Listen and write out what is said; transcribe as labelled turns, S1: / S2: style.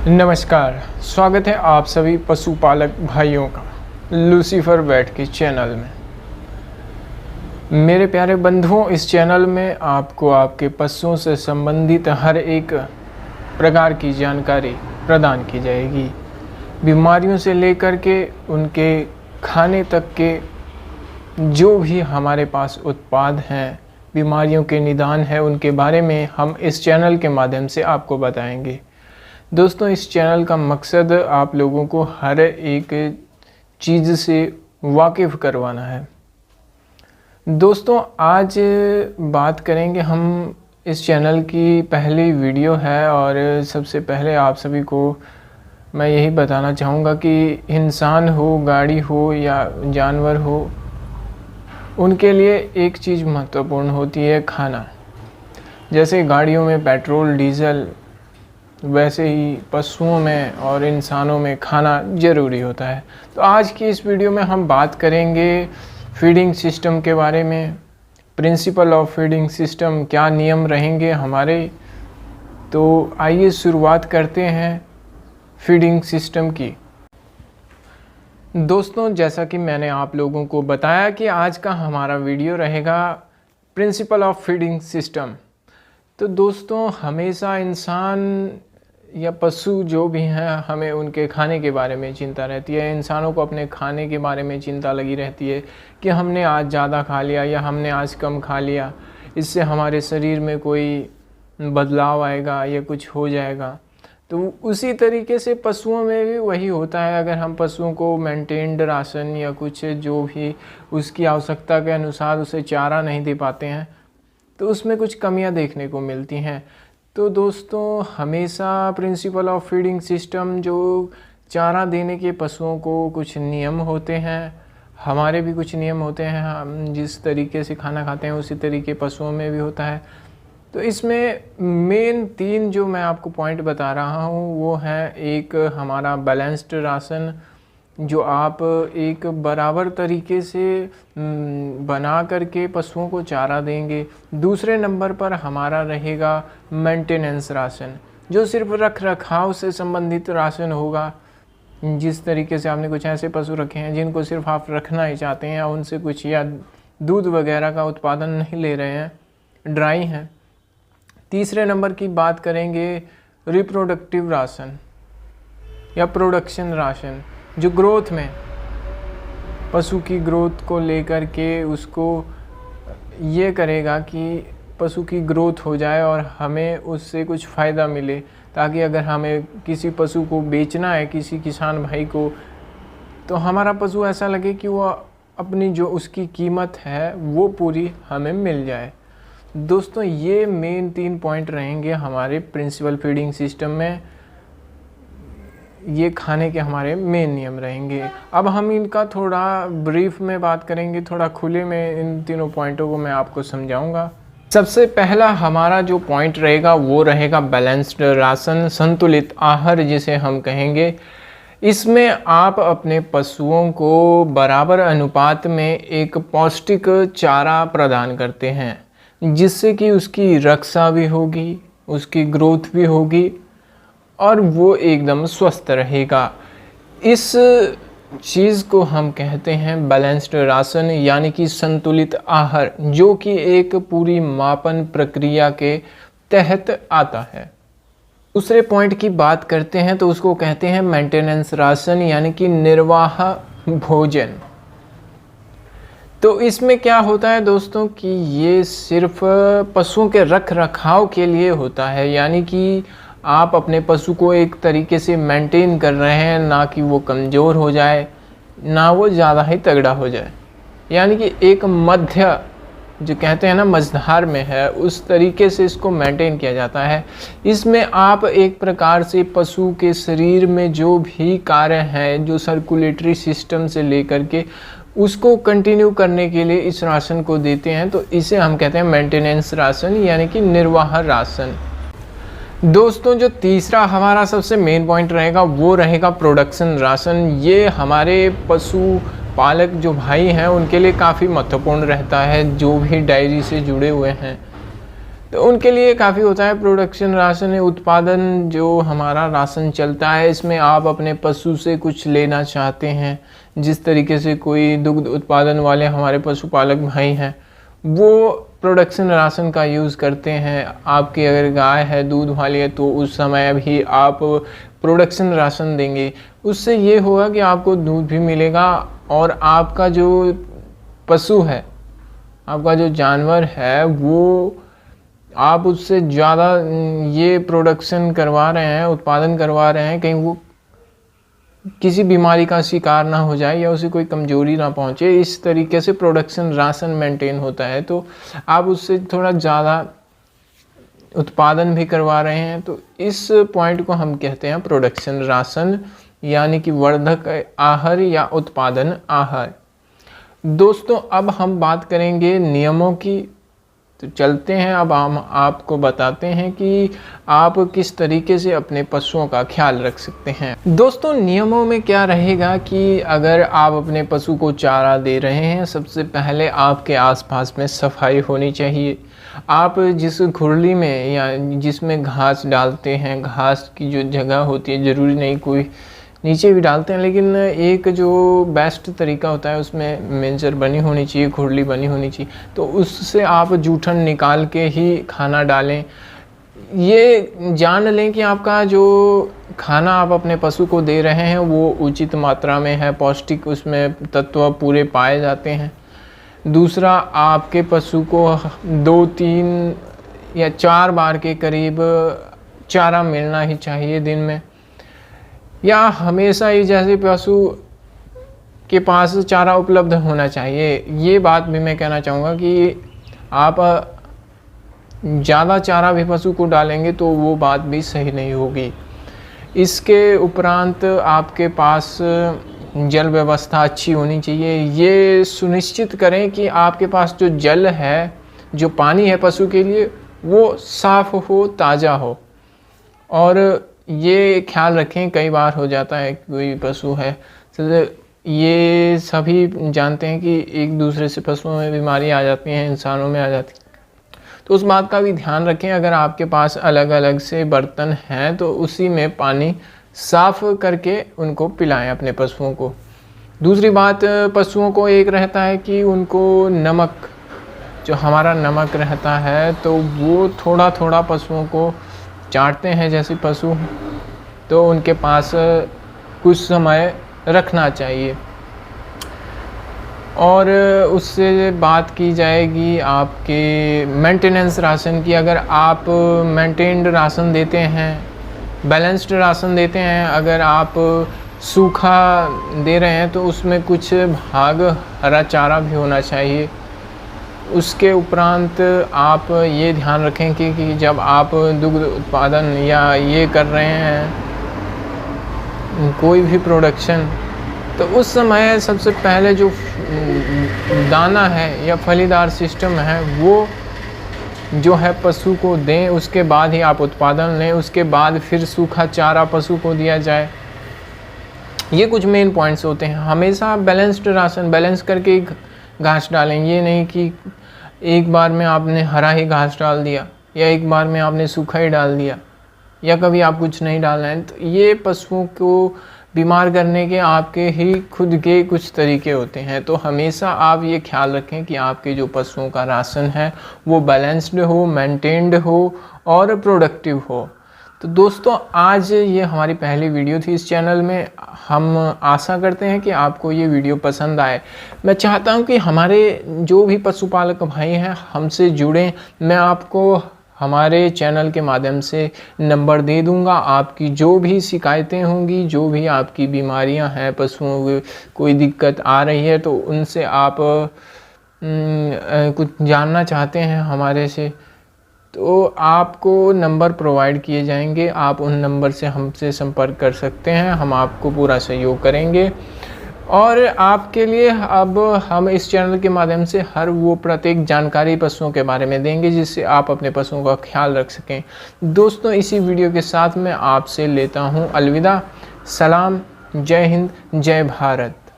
S1: नमस्कार, स्वागत है आप सभी पशुपालक भाइयों का लूसीफर वेट के चैनल में। मेरे प्यारे बंधुओं, इस चैनल में आपको आपके पशुओं से संबंधित हर एक प्रकार की जानकारी प्रदान की जाएगी। बीमारियों से लेकर के उनके खाने तक के जो भी हमारे पास उत्पाद हैं, बीमारियों के निदान है, उनके बारे में हम इस चैनल के माध्यम से आपको बताएंगे। दोस्तों, इस चैनल का मकसद आप लोगों को हर एक चीज़ से वाकिफ़ करवाना है। दोस्तों, आज बात करेंगे हम, इस चैनल की पहली वीडियो है और सबसे पहले आप सभी को मैं यही बताना चाहूँगा कि इंसान हो, गाड़ी हो या जानवर हो, उनके लिए एक चीज़ महत्वपूर्ण होती है, खाना। जैसे गाड़ियों में पेट्रोल, डीजल, वैसे ही पशुओं में और इंसानों में खाना ज़रूरी होता है। तो आज की इस वीडियो में हम बात करेंगे फीडिंग सिस्टम के बारे में, प्रिंसिपल ऑफ फीडिंग सिस्टम, क्या नियम रहेंगे हमारे। तो आइए शुरुआत करते हैं फीडिंग सिस्टम की। दोस्तों, जैसा कि मैंने आप लोगों को बताया कि आज का हमारा वीडियो रहेगा प्रिंसिपल ऑफ फीडिंग सिस्टम। तो दोस्तों, हमेशा इंसान या पशु जो भी हैं, हमें उनके खाने के बारे में चिंता रहती है। इंसानों को अपने खाने के बारे में चिंता लगी रहती है कि हमने आज ज़्यादा खा लिया या हमने आज कम खा लिया, इससे हमारे शरीर में कोई बदलाव आएगा या कुछ हो जाएगा। तो उसी तरीके से पशुओं में भी वही होता है। अगर हम पशुओं को मेंटेन्ड राशन या कुछ जो भी उसकी आवश्यकता के अनुसार उसे चारा नहीं दे पाते हैं, तो उसमें कुछ कमियां देखने को मिलती हैं। तो दोस्तों, हमेशा प्रिंसिपल ऑफ फीडिंग सिस्टम, जो चारा देने के पशुओं को कुछ नियम होते हैं, हमारे भी कुछ नियम होते हैं। हम जिस तरीके से खाना खाते हैं उसी तरीके पशुओं में भी होता है। तो इसमें मेन 3 जो मैं आपको पॉइंट बता रहा हूँ वो है, एक हमारा बैलेंस्ड राशन, जो आप एक बराबर तरीके से बना करके पशुओं को चारा देंगे। दूसरे नंबर पर हमारा रहेगा मेंटेनेंस राशन, जो सिर्फ रख रखाव से संबंधित राशन होगा। जिस तरीके से आपने कुछ ऐसे पशु रखे हैं जिनको सिर्फ आप रखना ही चाहते हैं, उनसे कुछ या दूध वगैरह का उत्पादन नहीं ले रहे हैं, ड्राई हैं। तीसरे नंबर की बात करेंगे रिप्रोडक्टिव राशन या प्रोडक्शन राशन, जो ग्रोथ में, पशु की ग्रोथ को लेकर के उसको ये करेगा कि पशु की ग्रोथ हो जाए और हमें उससे कुछ फ़ायदा मिले, ताकि अगर हमें किसी पशु को बेचना है किसी किसान भाई को, तो हमारा पशु ऐसा लगे कि वो अपनी जो उसकी कीमत है वो पूरी हमें मिल जाए। दोस्तों, ये मेन 3 पॉइंट रहेंगे हमारे प्रिंसिपल फीडिंग सिस्टम में। ये खाने के हमारे मेन नियम रहेंगे। अब हम इनका थोड़ा ब्रीफ में बात करेंगे, थोड़ा खुले में इन तीनों पॉइंटों को मैं आपको समझाऊंगा। सबसे पहला हमारा जो पॉइंट रहेगा वो रहेगा बैलेंस्ड राशन, संतुलित आहार जिसे हम कहेंगे। इसमें आप अपने पशुओं को बराबर अनुपात में एक पौष्टिक चारा प्रदान करते हैं, जिससे कि उसकी रक्षा भी होगी, उसकी ग्रोथ भी होगी और वो एकदम स्वस्थ रहेगा। इस चीज़ को हम कहते हैं बैलेंस्ड राशन, यानी कि संतुलित आहार, जो कि एक पूरी मापन प्रक्रिया के तहत आता है। दूसरे पॉइंट की बात करते हैं तो उसको कहते हैं मेंटेनेंस राशन, यानी कि निर्वाह भोजन। तो इसमें क्या होता है दोस्तों कि ये सिर्फ पशुओं के रख रखाव के लिए होता है, यानी कि आप अपने पशु को एक तरीके से मेंटेन कर रहे हैं, ना कि वो कमज़ोर हो जाए ना वो ज़्यादा ही तगड़ा हो जाए, यानी कि एक मध्य, जो कहते हैं ना मझधार में है, उस तरीके से इसको मेंटेन किया जाता है। इसमें आप एक प्रकार से पशु के शरीर में जो भी कार्य हैं, जो सर्कुलेटरी सिस्टम से लेकर के उसको कंटिन्यू करने के लिए इस राशन को देते हैं। तो इसे हम कहते हैं मेंटेनेंस राशन, यानी कि निर्वाह राशन। दोस्तों, जो तीसरा हमारा सबसे मेन पॉइंट रहेगा वो रहेगा प्रोडक्शन राशन। ये हमारे पशु पालक जो भाई हैं उनके लिए काफ़ी महत्वपूर्ण रहता है, जो भी डेयरी से जुड़े हुए हैं। तो उनके लिए काफ़ी होता है प्रोडक्शन राशन उत्पादन। जो हमारा राशन चलता है इसमें आप अपने पशु से कुछ लेना चाहते हैं, जिस तरीके से कोई दुग्ध उत्पादन वाले हमारे पशुपालक भाई हैं वो प्रोडक्शन राशन का यूज़ करते हैं। आपकी अगर गाय है दूध वाली है तो उस समय भी आप प्रोडक्शन राशन देंगे, उससे ये होगा कि आपको दूध भी मिलेगा और आपका जो पशु है, आपका जो जानवर है, वो आप उससे ज़्यादा ये प्रोडक्शन करवा रहे हैं, उत्पादन करवा रहे हैं, कहीं वो किसी बीमारी का शिकार ना हो जाए या उसे कोई कमजोरी ना पहुंचे। इस तरीके से प्रोडक्शन राशन मेंटेन होता है। तो आप उससे थोड़ा ज़्यादा उत्पादन भी करवा रहे हैं, तो इस पॉइंट को हम कहते हैं प्रोडक्शन राशन, यानी कि वर्धक आहार या उत्पादन आहार। दोस्तों अब हम बात करेंगे नियमों की। तो चलते हैं, अब हम आपको बताते हैं कि आप किस तरीके से अपने पशुओं का ख्याल रख सकते हैं। दोस्तों नियमों में क्या रहेगा कि अगर आप अपने पशु को चारा दे रहे हैं, सबसे पहले आपके आसपास में सफाई होनी चाहिए। आप जिस खुरली में या जिसमें घास डालते हैं, घास की जो जगह होती है, ज़रूरी नहीं कोई नीचे भी डालते हैं, लेकिन एक जो बेस्ट तरीका होता है उसमें मेंजर बनी होनी चाहिए, खुरली बनी होनी चाहिए, तो उससे आप जूठन निकाल के ही खाना डालें। ये जान लें कि आपका जो खाना आप अपने पशु को दे रहे हैं वो उचित मात्रा में है, पौष्टिक उसमें तत्व पूरे पाए जाते हैं। दूसरा, आपके पशु को 2-3 या 4 बार के करीब चारा मिलना ही चाहिए दिन में, या हमेशा ही जैसे पशु के पास चारा उपलब्ध होना चाहिए। ये बात भी मैं कहना चाहूँगा कि आप ज़्यादा चारा भी पशु को डालेंगे तो वो बात भी सही नहीं होगी। इसके उपरांत आपके पास जल व्यवस्था अच्छी होनी चाहिए। ये सुनिश्चित करें कि आपके पास जो जल है, जो पानी है पशु के लिए, वो साफ़ हो, ताज़ा हो। और ये ख्याल रखें, कई बार हो जाता है कोई पशु है, ये सभी जानते हैं कि एक दूसरे से पशुओं में बीमारी आ जाती हैं, इंसानों में आ जाती है, तो उस बात का भी ध्यान रखें। अगर आपके पास अलग अलग से बर्तन हैं तो उसी में पानी साफ़ करके उनको पिलाएं अपने पशुओं को। दूसरी बात, पशुओं को एक रहता है कि उनको नमक, जो हमारा नमक रहता है, तो वो थोड़ा थोड़ा पशुओं को चाटते हैं जैसे पशु, तो उनके पास कुछ समय रखना चाहिए। और उससे बात की जाएगी आपके मेंटेनेंस राशन की। अगर आप मेंटेन्ड राशन देते हैं, बैलेंस्ड राशन देते हैं, अगर आप सूखा दे रहे हैं तो उसमें कुछ भाग हरा चारा भी होना चाहिए। उसके उपरांत आप ये ध्यान रखें कि जब आप दुग्ध उत्पादन या ये कर रहे हैं कोई भी प्रोडक्शन, तो उस समय सबसे पहले जो दाना है या फलीदार सिस्टम है वो जो है पशु को दें, उसके बाद ही आप उत्पादन लें, उसके बाद फिर सूखा चारा पशु को दिया जाए। ये कुछ मेन पॉइंट्स होते हैं। हमेशा बैलेंस्ड राशन, बैलेंस करके घास डालें। ये नहीं कि एक बार में आपने हरा ही घास डाल दिया या एक बार में आपने सूखा ही डाल दिया या कभी आप कुछ नहीं डाल रहे हैं, तो ये पशुओं को बीमार करने के आपके ही खुद के कुछ तरीके होते हैं। तो हमेशा आप ये ख्याल रखें कि आपके जो पशुओं का राशन है वो बैलेंस्ड हो, मेंटेन्ड हो और प्रोडक्टिव हो। तो दोस्तों आज ये हमारी पहली वीडियो थी इस चैनल में। हम आशा करते हैं कि आपको ये वीडियो पसंद आए। मैं चाहता हूँ कि हमारे जो भी पशुपालक भाई हैं हमसे जुड़ें। मैं आपको हमारे चैनल के माध्यम से नंबर दे दूंगा। आपकी जो भी शिकायतें होंगी, जो भी आपकी बीमारियां हैं, पशुओं को कोई दिक्कत आ रही है, तो उनसे आप कुछ जानना चाहते हैं हमारे से, तो आपको नंबर प्रोवाइड किए जाएंगे। आप उन नंबर से हमसे संपर्क कर सकते हैं, हम आपको पूरा सहयोग करेंगे। और आपके लिए अब हम इस चैनल के माध्यम से हर वो प्रत्येक जानकारी पशुओं के बारे में देंगे जिससे आप अपने पशुओं का ख्याल रख सकें। दोस्तों इसी वीडियो के साथ मैं आपसे लेता हूँ अलविदा। सलाम, जय हिंद, जय भारत।